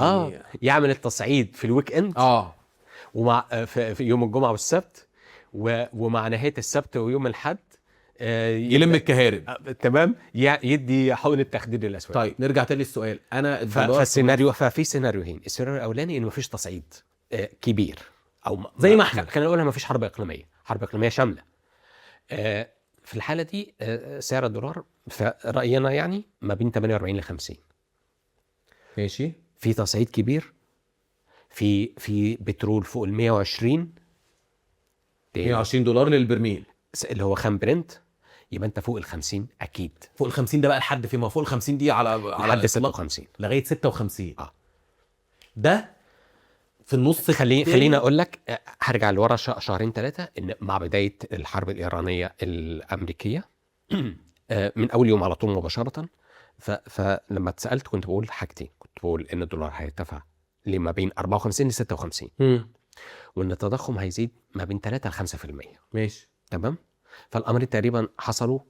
يعمل التصعيد في الويك اند، ومع في يوم الجمعه والسبت، ومع نهايه السبت ويوم الاحد يلم الكهارب. تمام، يدي حقن التخدير للاسواق. طيب نرجع تاني للسؤال. انا ففي سيناريوهين. السيناريو الاولاني انه مفيش تصعيد كبير، او زي ما احنا خلينا نقولها مفيش حرب اقليميه شامله. في الحاله دي سعر الدولار في راينا يعني ما بين 48 ل 50. ماشي. في تصعيد كبير، في بترول فوق ال 120 $120 للبرميل اللي هو خام برنت، يبقى انت فوق ال 50 اكيد. فوق ال 50 ده بقى لحد فين؟ ما فوق ال 50 دي على لحد 56 لغايه 56. ده في النص. خلينا اقول لك، هرجع لورا شهرين ثلاثه، ان مع بدايه الحرب الايرانيه الامريكيه من اول يوم على طول مباشره، فلما اتسالت كنت بقول حاجتين. كنت بقول ان الدولار هيرتفع لما بين 54 ل 56 وان التضخم هيزيد ما بين 3 ل 5%. ماشي تمام. فالامرين تقريبا حصلوا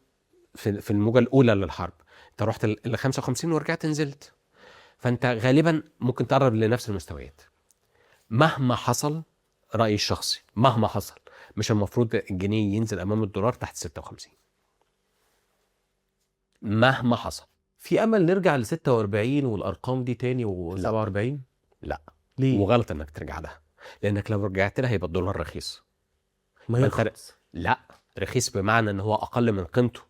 في الموجه الاولى للحرب. انت رحت ل 55 ورجعت نزلت، فانت غالبا ممكن تقرب لنفس المستويات. مهما حصل، رايي الشخصي، مهما حصل مش المفروض الجنيه ينزل امام الدولار تحت 56 مهما حصل. في امل نرجع ل 46 والارقام دي تاني و47؟ لا. ليه؟ وغلط انك ترجع لها، لانك لو رجعت لها يبقى الدولار رخيص. ما يرخص. لا، رخيص بمعنى ان هو اقل من قيمته.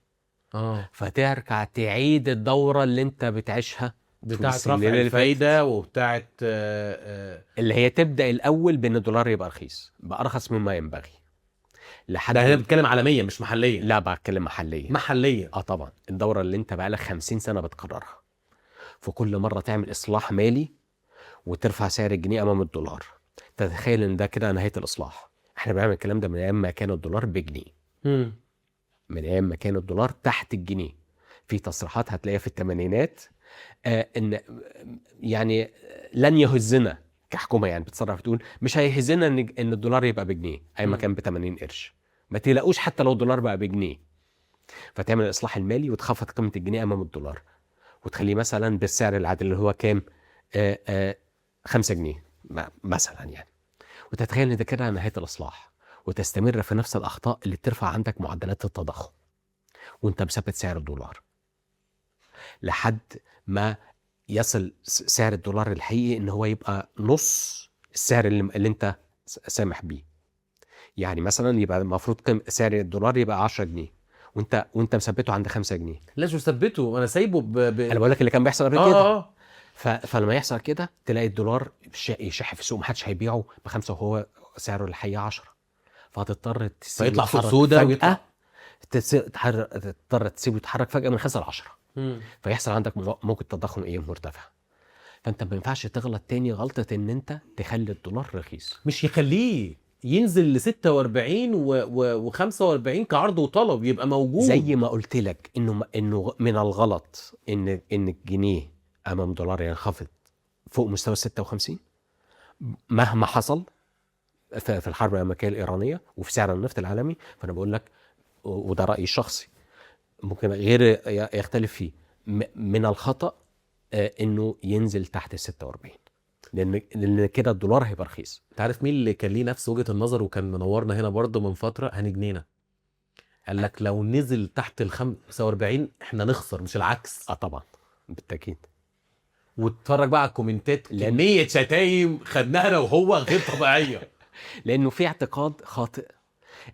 فترجع تعيد الدوره اللي انت بتعيشها بتاعت رفع الفايده وبتاعت اللي هي تبدا الاول بان الدولار يبقى رخيص، بقى ارخص مما ينبغي. لحد هنا بتتكلم عالميا مش محليا؟ لا، بتكلم محليا. طبعا الدوره اللي انت بقالك 50 سنه بتكررها، في كل مره تعمل اصلاح مالي وترفع سعر الجنيه امام الدولار. تتخيل ان ده كده نهايه الاصلاح. احنا بنعمل الكلام ده من ايام ما كان الدولار بجنيه، من ايام ما كان الدولار تحت الجنيه. في تصريحات هتلاقيها في الثمانينات ان يعني لن يهزنا كحكومه، يعني بتصرح بتقول مش هيهزنا ان الدولار يبقى بجنيه اي ما كان ب 80 قرش، ما تلاقوش حتى لو الدولار بقى بجنيه. فتعمل الاصلاح المالي وتخفض قيمه الجنيه امام الدولار، وتخليه مثلا بالسعر العادل اللي هو كام 5 جنيه مثلا يعني. وتتخيل ان ده كده نهايه الاصلاح، وتستمر في نفس الاخطاء اللي بترفع عندك معدلات التضخم وانت مثبت سعر الدولار لحد ما يصل سعر الدولار الحقيقي ان هو يبقى نص السعر اللي انت سامح بيه. يعني مثلا يبقى المفروض سعر الدولار يبقى 10 جنيه وانت مثبته عند 5 جنيه. لا مش مثبته، انا سايبه انا بقول لك اللي كان بيحصل قبل كده. فلما يحصل كده تلاقي الدولار يشح في السوق، محدش هيبيعه ب5 وهو سعره الحقيقي 10. فهتضطر تسيبه فيطلع فوق سودا فجأة، تضطر تسيبه يتحرك فجأة من 5 ل 10. فيحصل عندك موجة تضخم مرتفع. فانت ما ينفعش تغلط تاني غلطة ان انت تخلي الدولار رخيص. مش يخليه ينزل ل 46 و45 كعرض وطلب، يبقى موجود. زي ما قلت لك انه من الغلط ان الجنيه امام دولار ينخفض فوق مستوى 56 مهما حصل في الحرب الامريكيه الايرانيه وفي سعر النفط العالمي. فانا بقول لك، وده رايي الشخصي ممكن غير يختلف فيه، من الخطا انه ينزل تحت 46 لان كده الدولار هيبقى رخيص. انت عارف مين اللي كان ليه نفس وجهه النظر وكان منورنا هنا برضه من فتره؟ هاني جنينه. قال لك لو نزل تحت ال 45 احنا نخسر مش العكس. طبعا بالتاكيد. واتفرج بقى على الكومنتات، كميه شتايم خدناها انا وهو غير طبيعيه. لانه في اعتقاد خاطئ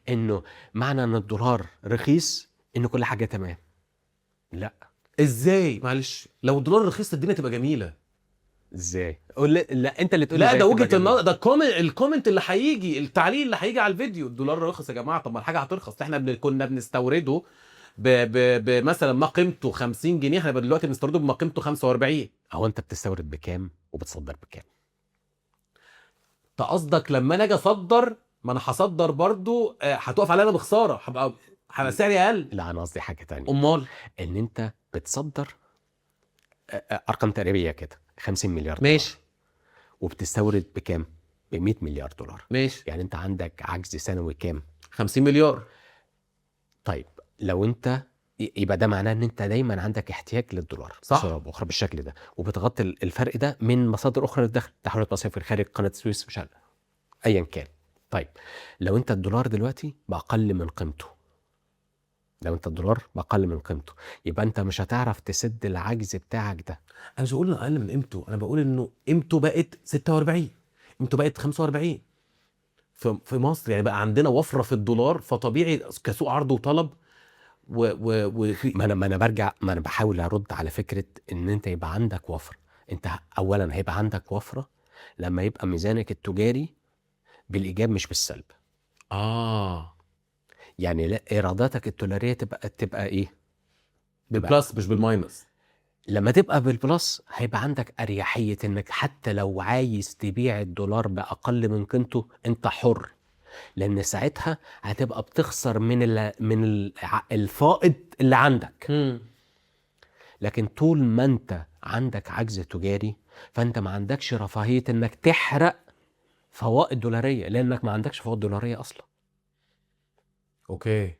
انه معنى ان الدولار رخيص ان كل حاجه تمام. لا. ازاي؟ معلش، لو الدولار رخيص الدنيا تبقى جميله. ازاي؟ لا انت اللي تقول. لا ده وجهه النظر، ده الكومنت اللي هيجي، التعليق اللي هيجي على الفيديو. الدولار رخص يا جماعه، طب ما الحاجه هترخص. احنا كنا بنستورده مثلا ما قيمته 50 جنيه، احنا دلوقتي بنستورده بما قيمته 45. هو انت بتستورد بكام وبتصدر بكام؟ قصدك لما انا اجي اصدر، ما انا هصدر برضو هتقف عليا انا بخساره، هبقى سعري اقل. لا انا قصدي حاجه تانية. امال ان انت بتصدر ارقام تقريبيه كده 50 مليار دولار. ماشي. وبتستورد بكام؟ ب 100 مليار دولار. ماشي. يعني انت عندك عجز سنوي كام؟ 50 مليار. طيب لو انت يبقى ده معناه ان انت دايما عندك احتياج للدولار، صح، اخرى بالشكل ده، وبتغطي الفرق ده من مصادر اخرى للدخل، تحويلات مصاريف في الخارج، قناه السويس، مش عارف ايا كان. طيب لو انت الدولار دلوقتي باقل من قيمته، يبقى انت مش هتعرف تسد العجز بتاعك ده. انا مش بقول انه اقل من قيمته، انا بقول انه قيمته بقت 46، قيمته بقت 45 في مصر. يعني بقى عندنا وفره في الدولار، فطبيعي كسوق عرض وطلب وفي ما انا بحاول ارد على فكره ان انت يبقى عندك وفره. انت اولا هيبقى عندك وفره لما يبقى ميزانك التجاري بالايجاب مش بالسلب. يعني لا، ايراداتك الدولاريه تبقى ايه؟ بالبلس مش بالماينس. لما تبقى بالبلس هيبقى عندك اريحيه انك حتى لو عايز تبيع الدولار باقل من قيمته انت حر، لان ساعتها هتبقى بتخسر من الفائض اللي عندك. لكن طول ما انت عندك عجز تجاري فانت ما عندكش رفاهيه انك تحرق فوائد دولاريه، لانك ما عندكش فوائد دولاريه اصلا. اوكي.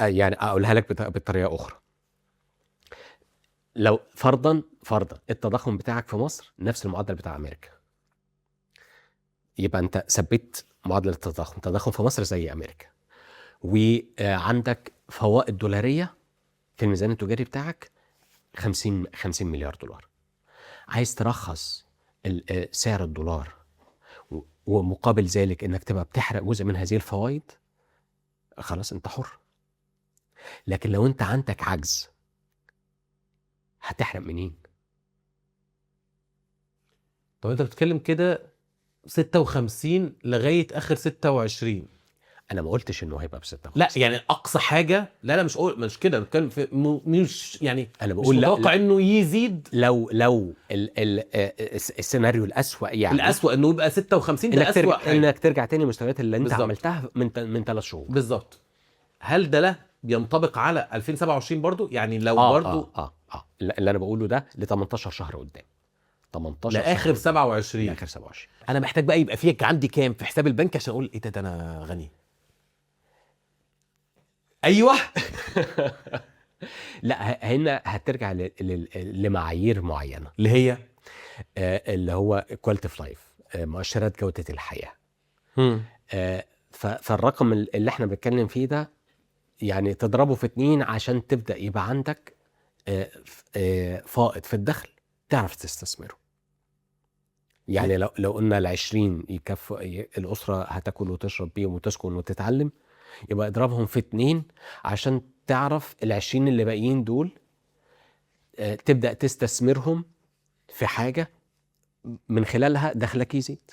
يعني اقولها لك بطريقه اخرى. لو فرضا التضخم بتاعك في مصر نفس المعدل بتاع امريكا، يبقى انت ثبت معدل التضخم في مصر زي امريكا، وعندك فوائد دولاريه في الميزان التجاري بتاعك 50 مليار دولار. عايز ترخص سعر الدولار ومقابل ذلك انك تبقى بتحرق جزء من هذه الفوائد، خلاص انت حر. لكن لو انت عندك عجز هتحرق منين؟ طب انت بتتكلم كده 56 لغايه اخر 26. انا ما قلتش انه هيبقى ب56. لا يعني اقصى حاجه، لا مش كده، بتكلم في مش يعني انا بقول مش لا متوقع انه يزيد. لو السيناريو الاسوأ، يعني الاسوأ انه يبقى 56، ده اسوأ حاجه. انك ترجع تاني للمستويات اللي انت بالزبط. عملتها من 3 شهور بالظبط. هل ده بينطبق على 2027 برضو؟ يعني لو برضو اللي انا بقوله ده ل 18 شهر قدام، 18 لاخر 27. لاخر 27. انا محتاج بقى يبقى فيك عندي كام في حساب البنك عشان اقول ايه ده انا غني؟ ايوه. لا، هنا هترجع لمعايير معينه اللي هي اللي هو كواليتي اوف لايف، مؤشرات جوده الحياه. فالرقم اللي احنا بنتكلم فيه ده يعني تضربه في 2 عشان تبدا يبقى عندك فائض في الدخل تعرف تستثمره. يعني لو قلنا ال20 يكفي الاسره هتاكل وتشرب بيهم وتسكن وتتعلم، يبقى اضربهم في 2 عشان تعرف ال20 اللي باقيين دول تبدأ تستثمرهم في حاجة من خلالها دخلك يزيد.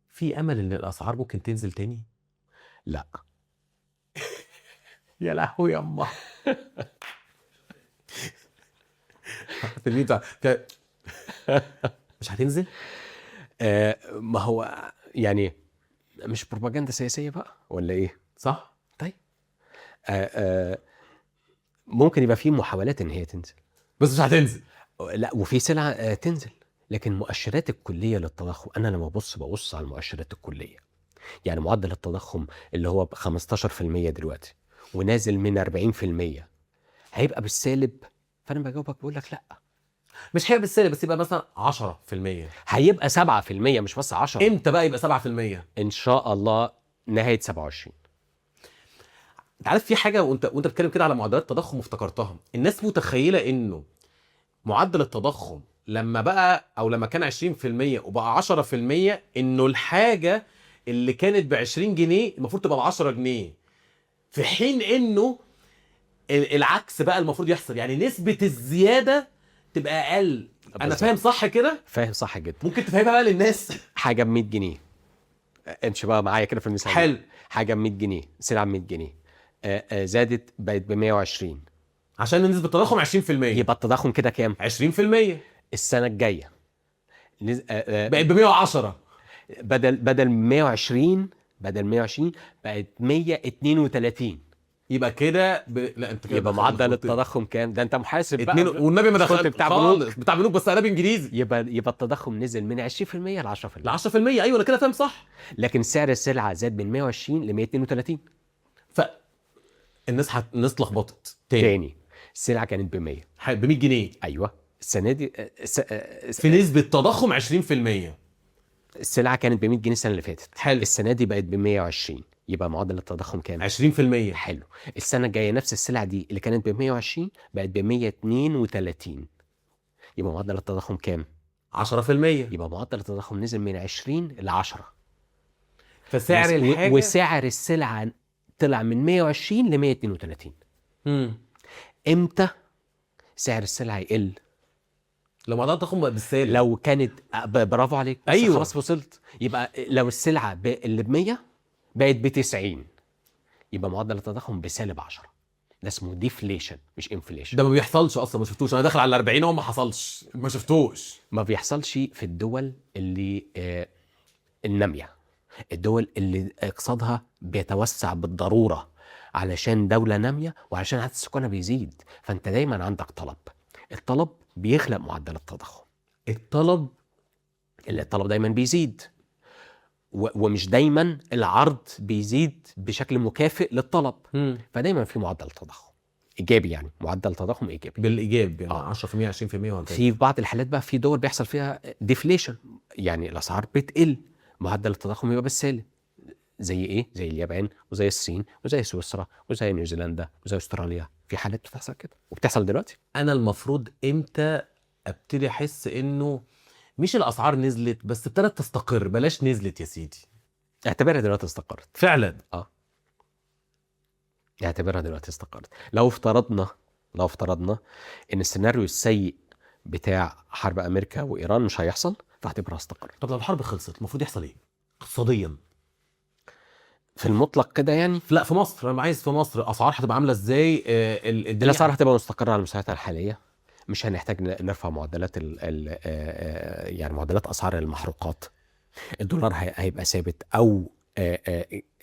في امل ان الاسعار ممكن تنزل تاني؟ لا. يا لهوي يا امه. مش هتنزل؟ ما هو يعني مش بروباجندا سياسية بقى ولا ايه؟ صح. طيب ممكن يبقى في محاولات ان هي تنزل، بس مش هتنزل. لا، وفي سلع تنزل، لكن مؤشرات الكلية للتضخم، انا لما ببص على المؤشرات الكلية، يعني معدل التضخم اللي هو ب 15% دلوقتي ونازل من 40%، هيبقى بالسالب؟ فانا بجاوبك بقول لك لا، مش هيبقى بالسالب، بس يبقى مثلا 10%. هيبقى 7%، مش بس 10. امتى بقى يبقى 7%؟ ان شاء الله نهاية 27. انت عارف في حاجه وانت بتتكلم كده على معدلات التضخم افتكرتها. الناس متخيله انه معدل التضخم لما بقى او لما كان 20% وبقى 10%، انه الحاجه اللي كانت ب 20 جنيه المفروض تبقى ب 10 جنيه، في حين انه العكس بقى المفروض يحصل، يعني نسبه الزياده تبقى اقل. انا فاهم صح كده؟ فاهم صح جدا. ممكن تفهمها بقى للناس؟ حاجه ب 100 جنيه، امشي بقى معايا كده في المثال. حلو. حاجه ب 100 جنيه، سلعه ب 100 جنيه، زادت بقت ب 120 عشان نسبه التضخم 20%، يبقى التضخم كده كام؟ 20%. السنه الجايه بقت ب 110، بدل 120 بقت 132. يبقى كده لا انت كده يبقى معدل التضخم كام؟ ده انت محاسب بقى. والنبي ما دخلت بتاع بنوك، بتاع بنوك، بس انا بانجليزي. يبقى التضخم نزل من 20% ل 10%. ل 10%، ايوه انا كده فاهم صح. لكن سعر السلعه زاد من 120 ل 132. الناس اتلخبطت تاني. السلعه كانت ب 100 ب 100 جنيه. ايوه السنه دي في نسبه تضخم 20%. السلعه كانت ب 100 جنيه السنه اللي فاتت، حلو. السنه دي بقت ب 120، يبقى معدل التضخم كام؟ 20%. حلو. السنه الجايه نفس السلعه دي اللي كانت ب 120 بقت ب 132، يبقى معدل التضخم كام؟ 10%. يبقى معدل التضخم نزل من 20 ل 10. فسعر الحاجه وسعر السلعه طلع من 120 ل 132. امتى سعر السلعه يقل؟ لو معدل التضخم بقى بالسالب. لو كانت برافو عليك، أيوة. خلاص وصلت. يبقى لو السلعه اللي ب 100 بقت ب 90، يبقى معدل التضخم بسالب 10. ده اسمه ديفليشن مش انفليشن. ده ما بيحصلش اصلا، ما شفتوش. انا داخل على 40 وما حصلش، ما شفتوش. ما بيحصلش في الدول اللي الناميه، الدول اللي اقتصادها بيتوسع بالضروره علشان دوله ناميه وعلشان عدد سكانها بيزيد، فانت دايما عندك طلب، الطلب بيخلق معدل التضخم. الطلب دايما بيزيد، ومش دايما العرض بيزيد بشكل مكافئ للطلب. فدايما في معدل تضخم ايجابي، يعني معدل تضخم ايجابي بالايجاب، يعني 10% 20% وهكذا. في بعض الحالات بقى في دول بيحصل فيها ديفليشن، يعني الاسعار بتقل، معدل التضخم يبقى بالسالب. زي ايه؟ زي اليابان وزي الصين وزي سويسرا وزي نيوزيلندا وزي استراليا، في حالات بتحصل كده وبتحصل دلوقتي. انا المفروض امتى ابتدي احس انه مش الاسعار نزلت بس ابتدت تستقر؟ بلاش نزلت يا سيدي، اعتبرها دلوقتي استقرت فعلا. اعتبرها دلوقتي استقرت. لو افترضنا ان السيناريو السيء بتاع حرب امريكا وايران مش هيحصل، فاعتبرها استقرت. طب لو الحرب خلصت المفروض يحصل ايه اقتصاديا في المطلق كده يعني؟ لا في مصر، انا عايز في مصر اسعار هتبقى عامله ازاي؟ الاسعار هتبقى مستقره على مستوياتها الحاليه، مش هنحتاج نرفع معدلات يعني معدلات اسعار المحروقات. الدولار هيبقى ثابت او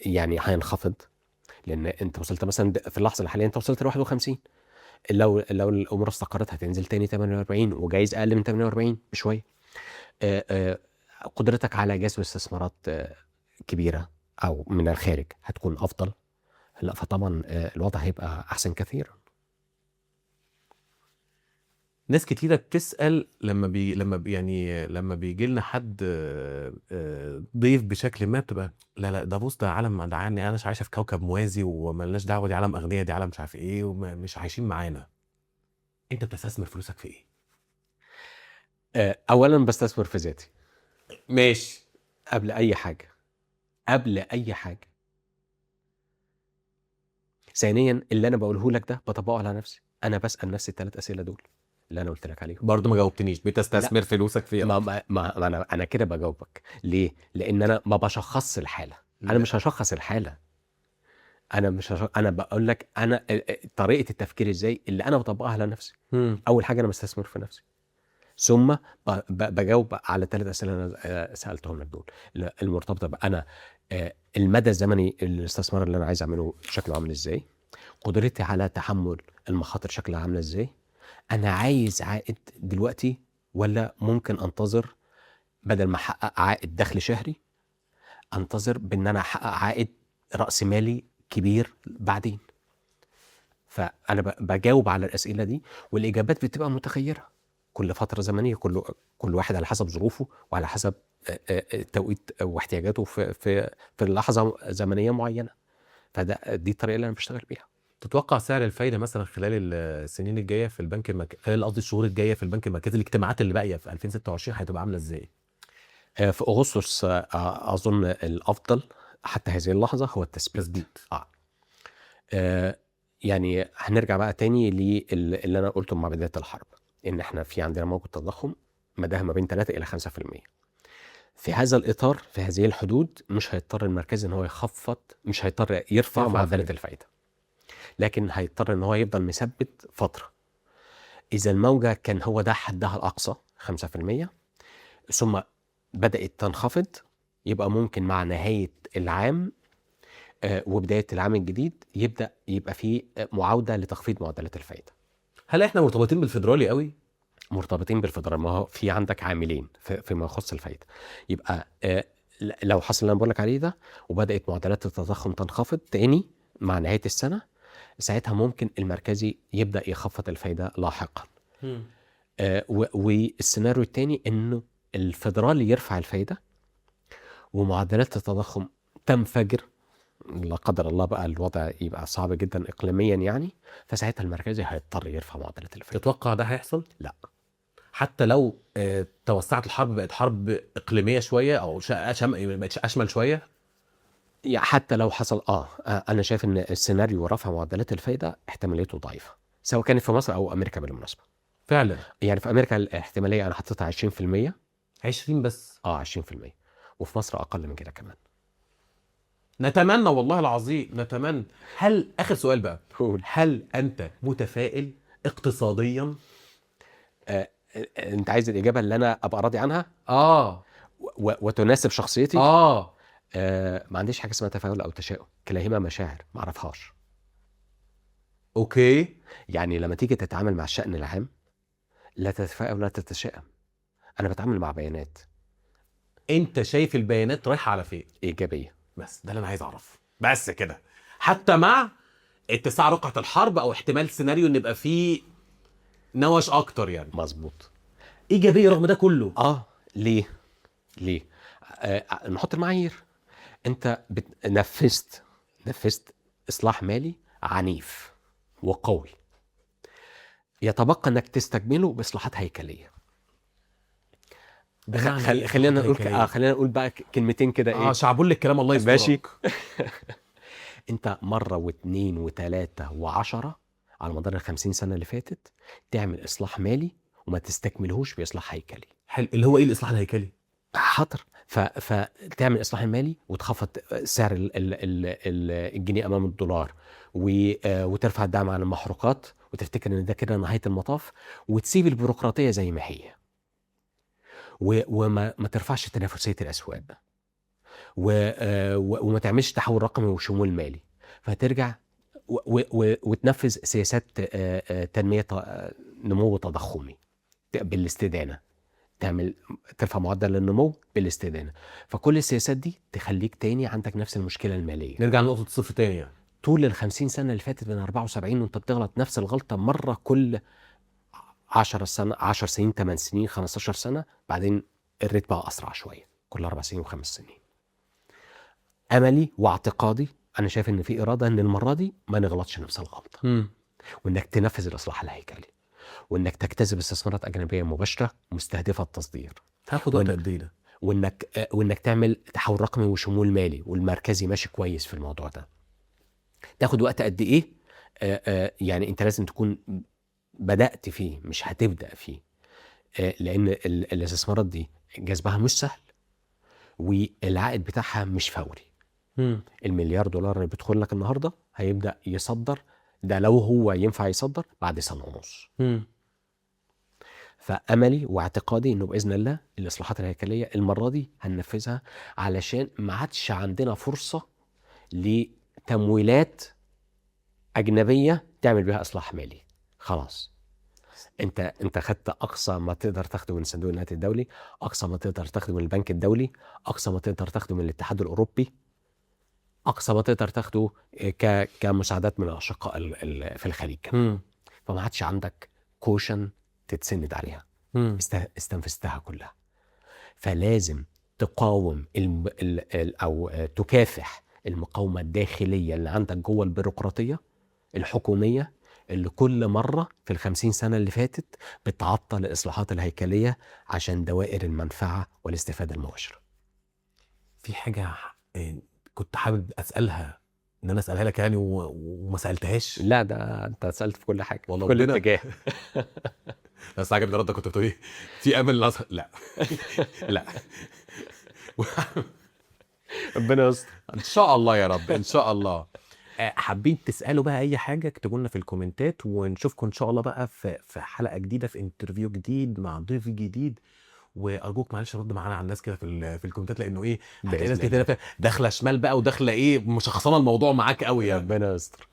يعني هينخفض، لان انت وصلت مثلا في اللحظه الحاليه انت وصلت ل 51. لو الامور استقرت هتنزل تاني 48 وجايز اقل من 48 بشويه. قدرتك على جذب استثمارات كبيره او من الخارج هتكون افضل. لا فطبعا الوضع هيبقى احسن كثيرا. ناس كتيرة بتسأل لما بيجي لنا حد ضيف بشكل ما، بتبقى لا ده بص ده عالم، ده يعني انا عايشه في كوكب موازي ومالناش دعوه، دي عالم اغنياء، دي عالم مش عارف ايه ومش عايشين معانا. انت بتستثمر فلوسك في ايه؟ اولا بستثمر في ذاتي، ماشي، قبل اي حاجه. ثانيا اللي انا بقوله لك ده بطبقه على نفسي، انا بسال نفسي الثلاث اسئله دول اللي انا قلت لك عليهم. برضه ما جاوبتنيش. بتستثمر فلوسك في ايه؟ ما انا كده بجاوبك. ليه؟ لان انا ما بشخصش الحاله. انا مش هشخص الحاله، انا بقول لك انا طريقه التفكير ازاي اللي انا بطبقها على نفسي. اول حاجه انا بستثمر في نفسي، ثم بجاوب على 3 اسئله انا سالتهم لك دول المرتبطه بانا المدى الزمني الاستثمار اللي انا عايز اعمله شكله عامل ازاي، قدرتي على تحمل المخاطر شكلها عامله ازاي، انا عايز عائد دلوقتي ولا ممكن انتظر بدل ما احقق عائد دخل شهري انتظر بان انا احقق عائد راس مالي كبير بعدين. فانا بجاوب على الاسئله دي، والاجابات بتبقى متغيره كل فتره زمنيه، كل واحد على حسب ظروفه وعلى حسب توقيت واحتياجاته في لحظه زمنيه معينه. دي الطريقه اللي انا بشتغل بيها. تتوقع سعر الفايده مثلا خلال السنين الجايه في البنك خلال قصدي الشهور الجايه في البنك المركزي، الاجتماعات اللي باقيه في 2026 هتبقى عامله ازاي؟ في اغسطس اظن الافضل حتى هذه اللحظه هو التثبيت. يعني هنرجع بقى تاني اللي انا قلته مع بدايه الحرب، ان احنا في عندنا موجة تضخم مداها ما بين 3 إلى 5%. في هذا الاطار، في هذه الحدود، مش هيضطر المركز ان هو يخفض، مش هيضطر يرفع معدلات الفائده، لكن هيضطر ان هو يفضل مثبت فتره. اذا الموجه كان هو ده حدها الاقصى 5% ثم بدات تنخفض، يبقى ممكن مع نهايه العام وبدايه العام الجديد يبقى في معاوده لتخفيض معدلات الفائده. هل احنا مرتبطين بالفيدرالي قوي؟ مرتبطين بالفيدرالي، ما هو في عندك عاملين فيما يخص الفائده. يبقى لو حصل اللي انا بقول لك عليه ده وبدات معدلات التضخم تنخفض تاني مع نهايه السنه، ساعتها ممكن المركزي يبدا يخفض الفائده لاحقا. والسيناريو الثاني انه الفيدرالي يرفع الفائده ومعدلات التضخم تنفجر، لا قدر الله بقى الوضع يبقى صعب جدا اقليميا يعني، فساعتها المركزي هيضطر يرفع معدلات الفائده. تتوقع ده هيحصل؟ لا. حتى لو توسعت الحرب بقت حرب اقليميه شويه او بقت اشمل شويه؟ يعني حتى لو حصل انا شايف ان السيناريو رفع معدلات الفائده احتماليته ضعيفه، سواء كانت في مصر او امريكا بالمناسبه. فعلا. يعني في امريكا الاحتماليه انا حطيتها 20%. 20 بس؟ 20%. وفي مصر اقل من كده كمان. نتمنى والله العظيم نتمنى. هل اخر سؤال بقى، قول. هل انت متفائل اقتصاديا؟ انت عايز الاجابه اللي انا ابقى راضي عنها وتناسب شخصيتي؟ ما عنديش حاجه اسمها تفاؤل او تشاؤم، كلاهما مشاعر ما اعرفهاش. اوكي. يعني لما تيجي تتعامل مع الشأن العام لا تتفائل ولا تتشائم، انا بتعامل مع بيانات. انت شايف البيانات رايحه على فين؟ ايجابيه. بس ده اللي انا عايز اعرفه، بس كده. حتى مع اتساع رقعة الحرب او احتمال سيناريو ان يبقى فيه نوش اكتر يعني. مظبوط. ايجابيه رغم ده كله. ليه نحط المعايير. انت نفذت اصلاح مالي عنيف وقوي، يتبقى انك تستكمله باصلاحات هيكليه. خلينا نقول بقى كلمتين كده ايه شعبول الكلام، الله يسترك. ماشي. انت مرة واثنين وثلاثة وعشرة على مدار 50 سنة اللي فاتت تعمل اصلاح مالي وما تستكملهوش باصلاح هيكلي. حلو. اللي هو ايه الاصلاح الهيكلي؟ حاضر. فتعمل اصلاح مالي وتخفض سعر الجنيه امام الدولار، وترفع الدعم على المحروقات، وتفتكر ان ده كده نهاية المطاف، وتسيب البيروقراطية زي ما هي، وما ترفعش تنافسية الاسواق، وما تعملش تحول رقمي وشمول مالي، فترجع وتنفذ سياسات تنمية نمو تضخمي بالاستدانة، ترفع معدل النمو بالاستدانة. فكل السياسات دي تخليك تاني عندك نفس المشكلة المالية. نرجع لنقطة الصفر تاني يعني. طول 50 سنة اللي فاتت من 74 وانت بتغلط نفس الغلطة مرة كل 10 سنين 8 سنين 15 سنة، بعدين الريت بقى أسرع شوية كل 4 سنين و5 سنين. املي واعتقادي انا شايف ان في اراده ان المره دي ما نغلطش نفس الغلطه، وانك تنفذ الاصلاح الهيكلي، وانك تجتذب استثمارات اجنبيه مباشره مستهدفه التصدير. هاخد وقت قد ايه ده؟ وانك تعمل تحول رقمي وشمول مالي، والمركزي ماشي كويس في الموضوع ده. تاخد وقت قد ايه؟ يعني انت لازم تكون بدات فيه، مش هتبدا فيه، لان الاستثمارات دي جذبها مش سهل، والعائد بتاعها مش فوري. المليار دولار اللي بيدخل لك النهارده هيبدا يصدر، ده لو هو ينفع يصدر بعد سنه ونص. فاملي واعتقادي انه باذن الله الاصلاحات الهيكليه المره دي هننفذها، علشان ما عادش عندنا فرصه لتمويلات اجنبيه تعمل بها اصلاح مالي. خلاص، انت خدت اقصى ما تقدر تاخده من صندوق النقد الدولي، اقصى ما تقدر تاخده من البنك الدولي، اقصى ما تقدر تاخده من الاتحاد الاوروبي، اقصى ما تقدر تاخده كمساعدات من الاشقاء في الخليج. فما عادش عندك كوشن تتسند عليها، استنفذتها كلها. فلازم تقاوم او تكافح المقاومه الداخليه اللي عندك جوه البيروقراطيه الحكوميه، اللي كل مره في ال50 سنه اللي فاتت بتعطل الاصلاحات الهيكليه عشان دوائر المنفعه والاستفاده المباشره. في حاجه كنت حابب اسالها، ان انا اسالها لك يعني وما سالتهاش. لا، ده انت سالت في كل حاجه والله، كل اتجاه. بس عجبني ردك، كنت بتقول ايه؟ في امل لا لا. ربنا يستر ان شاء الله يا رب، ان شاء الله. حابين تسالوا بقى اي حاجه اكتبوا لنا في الكومنتات، ونشوفكم ان شاء الله بقى في حلقه جديده، في انترفيو جديد مع ضيف جديد. وارجوك معلش رد معانا على الناس كده في الكومنتات، لانه ايه، هتلاقي ناس كتير داخله شمال بقى وداخله ايه مشخصنه الموضوع معاك قوي يعني. ربنا يستر.